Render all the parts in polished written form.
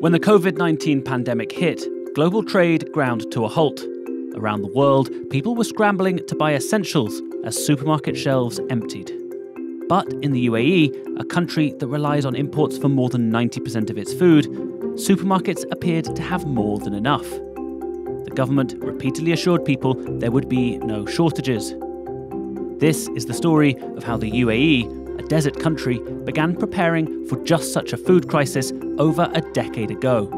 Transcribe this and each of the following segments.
When the COVID-19 pandemic hit, global trade ground to a halt. Around the world, people were scrambling to buy essentials as supermarket shelves emptied. But in the UAE, a country that relies on imports for more than 90% of its food, supermarkets appeared to have more than enough. The government repeatedly assured people there would be no shortages. This is the story of how the UAE, a desert country, began preparing for just such a food crisis over a decade ago.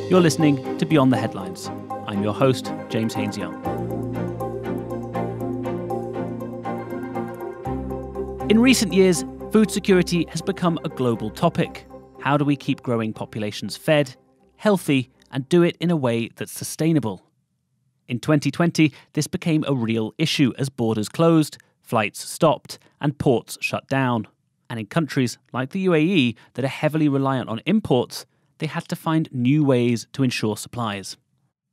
You're listening to Beyond the Headlines. I'm your host, James Haynes-Young. In recent years, food security has become a global topic. How do we keep growing populations fed, healthy, and do it in a way that's sustainable? In 2020, this became a real issue as borders closed, flights stopped, and ports shut down. And in countries like the UAE that are heavily reliant on imports, they had to find new ways to ensure supplies.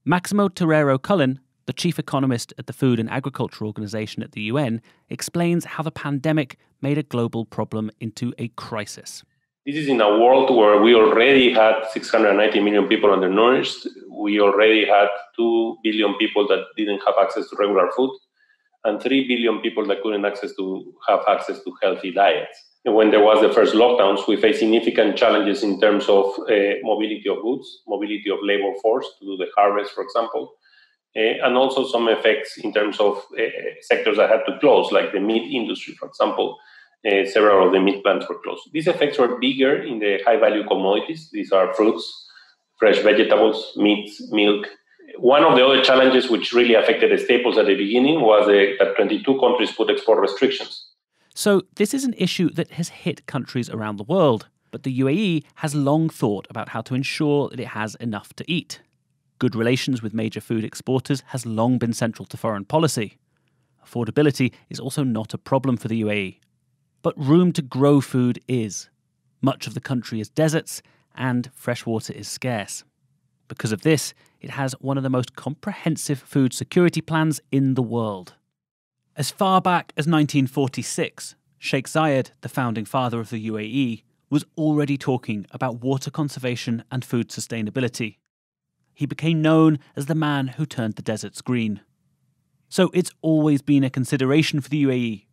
Maximo Torero Cullen, the chief economist at the Food and Agriculture Organization at the UN, explains how the pandemic made a global problem into a crisis. This is in a world where we already had 690 million people undernourished. We already had 2 billion people that didn't have access to regular food, and 3 billion people that couldn't have access to healthy diets. And when there was the first lockdowns, we faced significant challenges in terms of mobility of goods, mobility of labor force to do the harvest, for example, and also some effects in terms of sectors that had to close, like the meat industry, for example. Several of the meat plants were closed. These effects were bigger in the high-value commodities. These are fruits, fresh vegetables, meats, milk. One of the other challenges which really affected the staples at the beginning was that 22 countries put export restrictions. So this is an issue that has hit countries around the world, but the UAE has long thought about how to ensure that it has enough to eat. Good relations with major food exporters has long been central to foreign policy. Affordability is also not a problem for the UAE. But room to grow food is. Much of the country is deserts, and fresh water is scarce. Because of this, it has one of the most comprehensive food security plans in the world. As far back as 1946, Sheikh Zayed, the founding father of the UAE, was already talking about water conservation and food sustainability. He became known as the man who turned the deserts green. So it's always been a consideration for the UAE,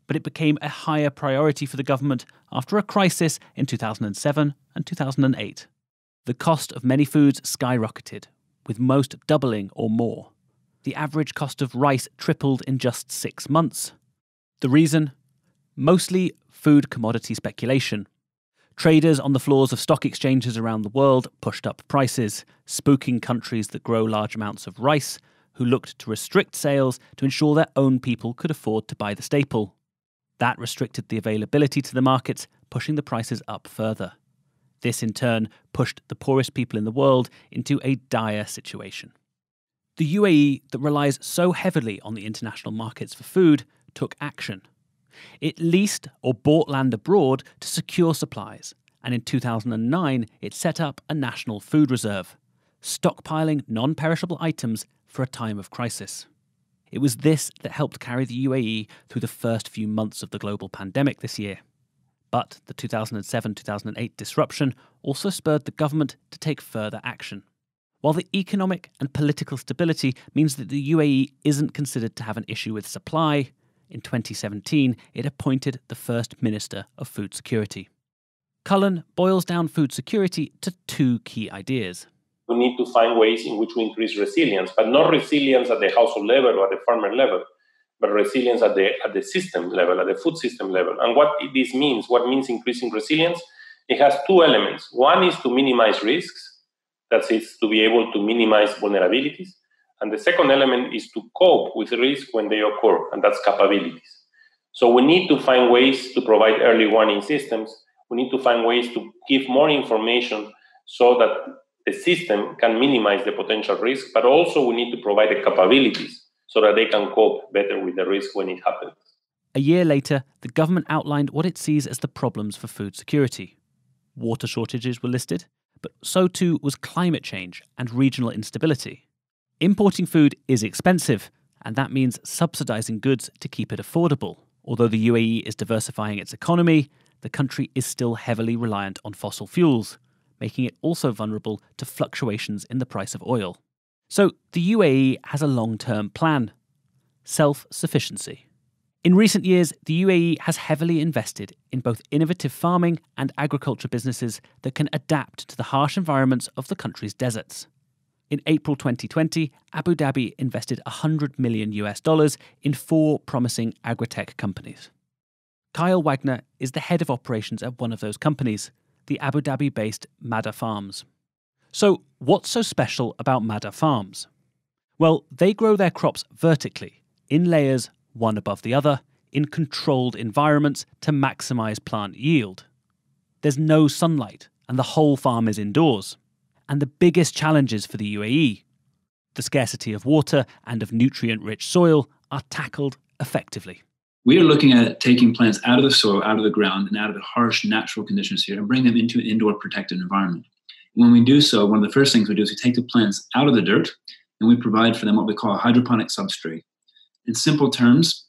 but it became a higher priority for the government after a crisis in 2007 and 2008. The cost of many foods skyrocketed, with most doubling or more. The average cost of rice tripled in just 6 months. The reason? Mostly food commodity speculation. Traders on the floors of stock exchanges around the world pushed up prices, spooking countries that grow large amounts of rice, who looked to restrict sales to ensure their own people could afford to buy the staple. That restricted the availability to the markets, pushing the prices up further. This, in turn, pushed the poorest people in the world into a dire situation. The UAE, that relies so heavily on the international markets for food, took action. It leased or bought land abroad to secure supplies, and in 2009 it set up a national food reserve, stockpiling non-perishable items for a time of crisis. It was this that helped carry the UAE through the first few months of the global pandemic this year. But the 2007-2008 disruption also spurred the government to take further action. While the economic and political stability means that the UAE isn't considered to have an issue with supply, in 2017 it appointed the first Minister of Food Security. Cullen boils down food security to 2 key ideas. We need to find ways in which we increase resilience, but not resilience at the household level or at the farmer level, but resilience at the system level, at the food system level. And what means increasing resilience? It has 2 elements. One is to minimize risks. That is, to be able to minimize vulnerabilities. And the second element is to cope with risk when they occur, and that's capabilities. So we need to find ways to provide early warning systems. We need to find ways to give more information so that the system can minimize the potential risk, but also we need to provide the capabilities so that they can cope better with the risk when it happens. A year later, the government outlined what it sees as the problems for food security. Water shortages were listed, but so too was climate change and regional instability. Importing food is expensive, and that means subsidising goods to keep it affordable. Although the UAE is diversifying its economy, the country is still heavily reliant on fossil fuels, making it also vulnerable to fluctuations in the price of oil. So the UAE has a long-term plan: self-sufficiency. In recent years, the UAE has heavily invested in both innovative farming and agriculture businesses that can adapt to the harsh environments of the country's deserts. In April 2020, Abu Dhabi invested $100 million in 4 promising agritech companies. Kyle Wagner is the head of operations at one of those companies, the Abu Dhabi-based Madar Farms. So, what's so special about Madar Farms? Well, they grow their crops vertically, in layers one above the other, in controlled environments to maximise plant yield. There's no sunlight, and the whole farm is indoors. And the biggest challenges for the UAE, the scarcity of water and of nutrient-rich soil, are tackled effectively. We are looking at taking plants out of the soil, out of the ground, and out of the harsh natural conditions here and bring them into an indoor protected environment. And when we do so, one of the first things we do is we take the plants out of the dirt and we provide for them what we call a hydroponic substrate. In simple terms,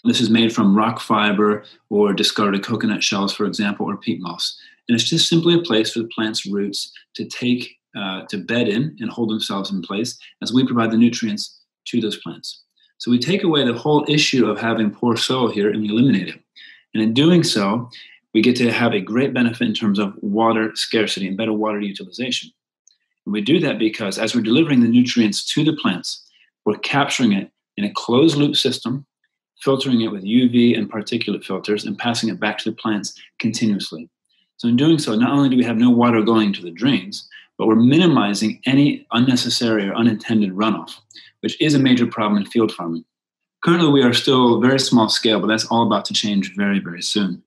this is made from rock fiber or discarded coconut shells, for example, or peat moss. And it's just simply a place for the plant's roots to bed in and hold themselves in place as we provide the nutrients to those plants. So we take away the whole issue of having poor soil here and we eliminate it. And in doing so, we get to have a great benefit in terms of water scarcity and better water utilization. And we do that because as we're delivering the nutrients to the plants, we're capturing it in a closed loop system, filtering it with UV and particulate filters, and passing it back to the plants continuously. So in doing so, not only do we have no water going to the drains, but we're minimizing any unnecessary or unintended runoff, which is a major problem in field farming. Currently, we are still very small scale, but that's all about to change very, very soon.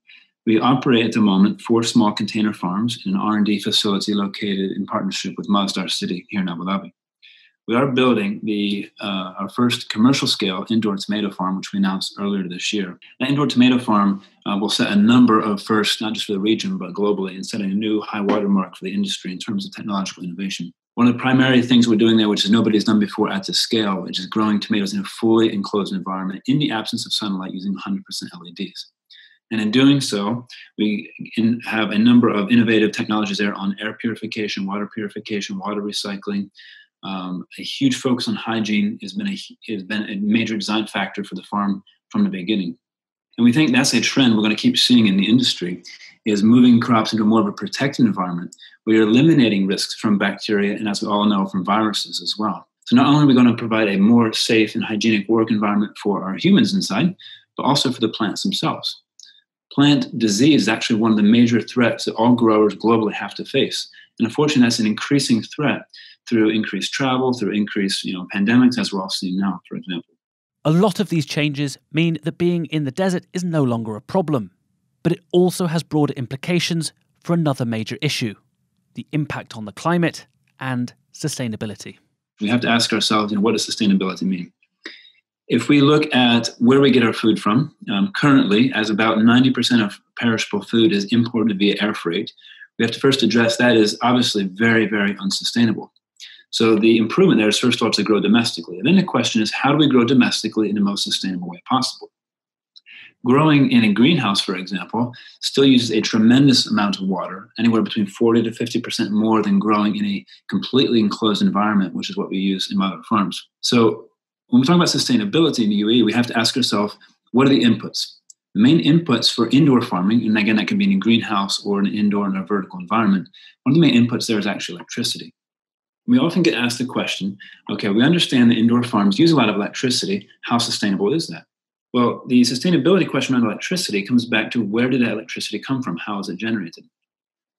We operate at the moment 4 small container farms in an R&D facility located in partnership with Madar City here in Abu Dhabi. We are building our first commercial scale indoor tomato farm, which we announced earlier this year. That indoor tomato farm will set a number of firsts, not just for the region, but globally, and setting a new high watermark for the industry in terms of technological innovation. One of the primary things we're doing there, which nobody's done before at this scale, which is growing tomatoes in a fully enclosed environment in the absence of sunlight using 100% LEDs. And in doing so, we have a number of innovative technologies there on air purification, water recycling. A huge focus on hygiene has been a major design factor for the farm from the beginning. And we think that's a trend we're going to keep seeing in the industry, is moving crops into more of a protected environment where you're eliminating risks from bacteria and, as we all know, from viruses as well. So not only are we going to provide a more safe and hygienic work environment for our humans inside, but also for the plants themselves. Plant disease is actually one of the major threats that all growers globally have to face. And unfortunately, that's an increasing threat through increased travel, through increased pandemics, as we're all seeing now, for example. A lot of these changes mean that being in the desert is no longer a problem, but it also has broader implications for another major issue: the impact on the climate and sustainability. We have to ask ourselves, what does sustainability mean? If we look at where we get our food from, currently, as about 90% of perishable food is imported via air freight, we have to first address that is obviously very, very unsustainable. So the improvement there is, first of all, to grow domestically. And then the question is, how do we grow domestically in the most sustainable way possible? Growing in a greenhouse, for example, still uses a tremendous amount of water, anywhere between 40 to 50% more than growing in a completely enclosed environment, which is what we use in Madar Farms. So when we talk about sustainability in the UAE, we have to ask ourselves, what are the inputs? The main inputs for indoor farming, and again, that can be in a greenhouse or an indoor in a vertical environment, one of the main inputs there is actually electricity. We often get asked the question, okay, we understand that indoor farms use a lot of electricity. How sustainable is that? Well, the sustainability question around electricity comes back to where did that electricity come from? How is it generated?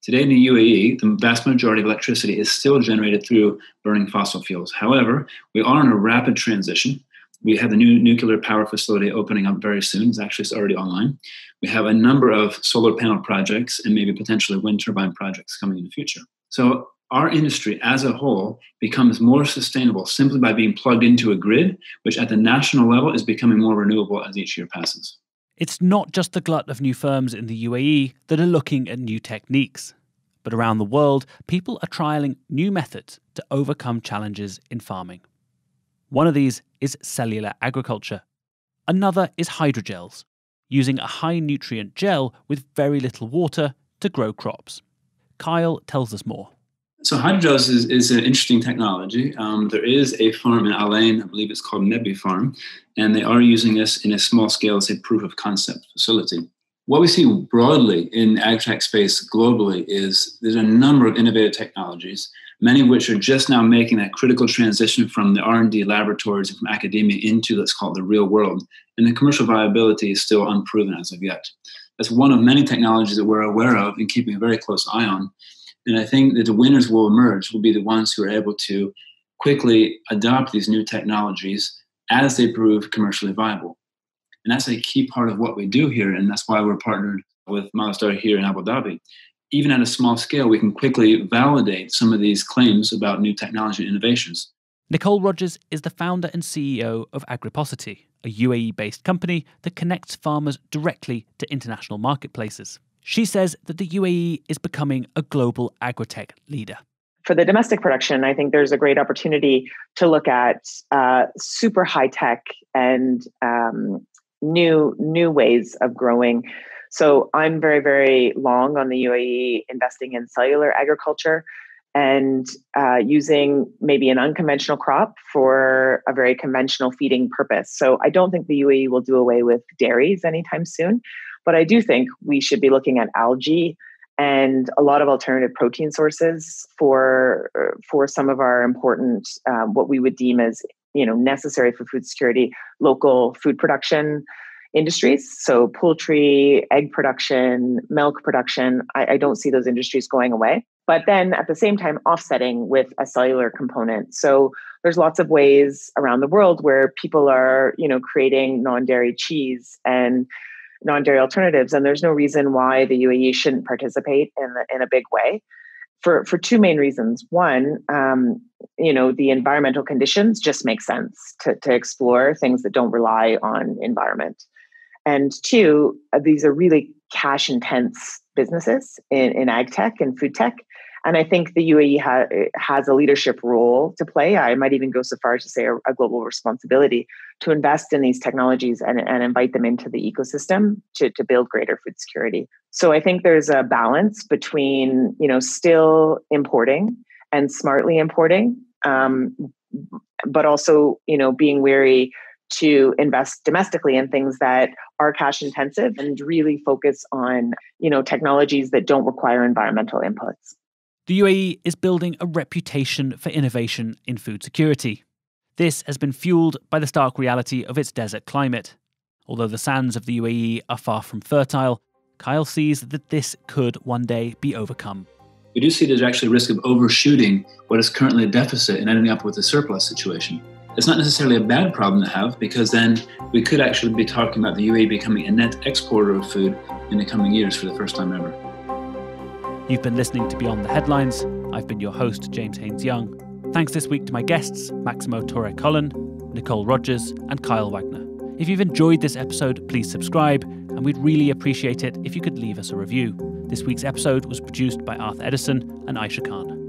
Today in the UAE, the vast majority of electricity is still generated through burning fossil fuels. However, we are in a rapid transition. We have the new nuclear power facility opening up very soon. It's already online. We have a number of solar panel projects and maybe potentially wind turbine projects coming in the future. So our industry as a whole becomes more sustainable simply by being plugged into a grid, which at the national level is becoming more renewable as each year passes. It's not just the glut of new firms in the UAE that are looking at new techniques, but around the world, people are trialling new methods to overcome challenges in farming. One of these is cellular agriculture. Another is hydrogels, using a high nutrient gel with very little water to grow crops. Kyle tells us more. So hydrogels is an interesting technology. There is a farm in Al Ain, I believe it's called Mebbi Farm, and they are using this in a small scale as a proof of concept facility. What we see broadly in the agtech space globally is there's a number of innovative technologies, many of which are just now making that critical transition from the R&D laboratories and from academia into, let's call it, the real world. And the commercial viability is still unproven as of yet. That's one of many technologies that we're aware of and keeping a very close eye on. And I think that the winners will emerge, will be the ones who are able to quickly adopt these new technologies as they prove commercially viable. And that's a key part of what we do here, and that's why we're partnered with Madar here in Abu Dhabi. Even at a small scale, we can quickly validate some of these claims about new technology and innovations. Nicole Rogers is the founder and CEO of Agripocity, a UAE-based company that connects farmers directly to international marketplaces. She says that the UAE is becoming a global agritech leader. For the domestic production, I think there's a great opportunity to look at super high tech and new ways of growing. So I'm very, very long on the UAE investing in cellular agriculture and using maybe an unconventional crop for a very conventional feeding purpose. So I don't think the UAE will do away with dairies anytime soon, but I do think we should be looking at algae and a lot of alternative protein sources for some of our important, what we would deem as necessary for food security, local food production industries. So poultry, egg production, milk production, I don't see those industries going away. But then at the same time, offsetting with a cellular component. So there's lots of ways around the world where people are, creating non-dairy cheese and non-dairy alternatives. And there's no reason why the UAE shouldn't participate in a big way for two main reasons. One, the environmental conditions just make sense to explore things that don't rely on environment. And two, these are really cash intense businesses in ag tech and food tech. And I think the UAE has a leadership role to play. I might even go so far as to say a global responsibility to invest in these technologies and invite them into the ecosystem to build greater food security. So I think there's a balance between, still importing and smartly importing, but also, being wary to invest domestically in things that are cash intensive and really focus on, technologies that don't require environmental inputs. The UAE is building a reputation for innovation in food security. This has been fueled by the stark reality of its desert climate. Although the sands of the UAE are far from fertile, Kyle sees that this could one day be overcome. We do see there's actually a risk of overshooting what is currently a deficit and ending up with a surplus situation. It's not necessarily a bad problem to have, because then we could actually be talking about the UAE becoming a net exporter of food in the coming years for the first time ever. You've been listening to Beyond the Headlines. I've been your host, James Haynes-Young. Thanks this week to my guests, Maximo Torero Cullen, Nicole Rogers, and Kyle Wagner. If you've enjoyed this episode, please subscribe, and we'd really appreciate it if you could leave us a review. This week's episode was produced by Arthur Edison and Aisha Khan.